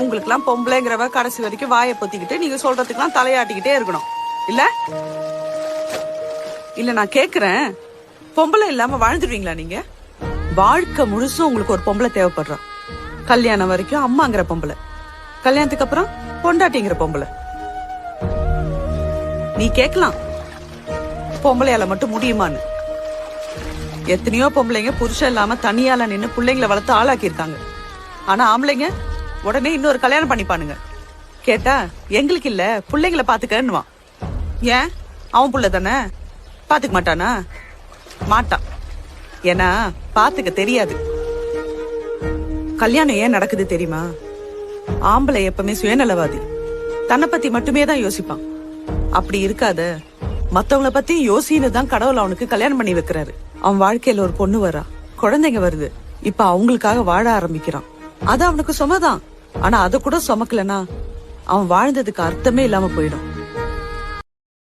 உங்களுக்கு எல்லாம் பொம்பளைங்கிறவ கடைசி வரைக்கும் வாயை பொத்திக்கிட்டு நீங்க சொல்றதுக்கெல்லாம் தலையாட்டிக்கிட்டே இருக்கணும் இல்ல இல்ல நான் கேக்குறேன், பொம்பளை இல்லாம வாழ்ந்துடுவீங்களா நீங்க? வாழ்க்கை முழுசும் உங்களுக்கு ஒரு பொம்பளை தேவைப்படுறா. கல்யாணம் வரைக்கும் அம்மாங்கிற பொம்பளை, கல்யாணத்துக்கு அப்புறம் பொண்டாட்டிங்கிற பொம்பளை. நீ கேக்கலாம் பொம்பளையால மட்டும் முடியுமான்னு. எத்தனையோ பொம்பளைங்க புருஷன் இல்லாம தனியால நின்னு பிள்ளைங்களை வளர்த்து ஆளாக்கி இருக்காங்க. ஆனா ஆம்பளைங்க உடனே இன்னொரு கல்யாணம் பண்ணிப்பானுங்க. கேட்டா எங்களுக்கு இல்ல பிள்ளைங்களை பாத்துக்கன்னுவான். ஏன் அவன் புள்ள தானே, பாத்துக்க மாட்டானா? மாட்டான். ஏன்னா பாத்துக்க தெரியாது. கல்யாணம் ஏன் நடக்குது தெரியுமா? ஆம்பளை எப்பவுமே சுயநலவாதி, தன்னை பத்தி மட்டுமே தான் யோசிப்பான். அப்படி இருக்காத, மத்தவங்கள பத்தி யோசின்னு தான் கடவுள் அவனுக்கு கல்யாணம் பண்ணி வைக்கிறாரு. அவன் வாழ்க்கையில ஒரு பொண்ணு வரா, குழந்தைங்க வருது, இப்ப அவங்களுக்காக வாழ ஆரம்பிக்கிறான். அது அவனுக்கு சுமதான். ஆனா அத கூட சுமக்கலனா அவன் வாழ்ந்ததுக்கு அர்த்தமே இல்லாம போயிடும்.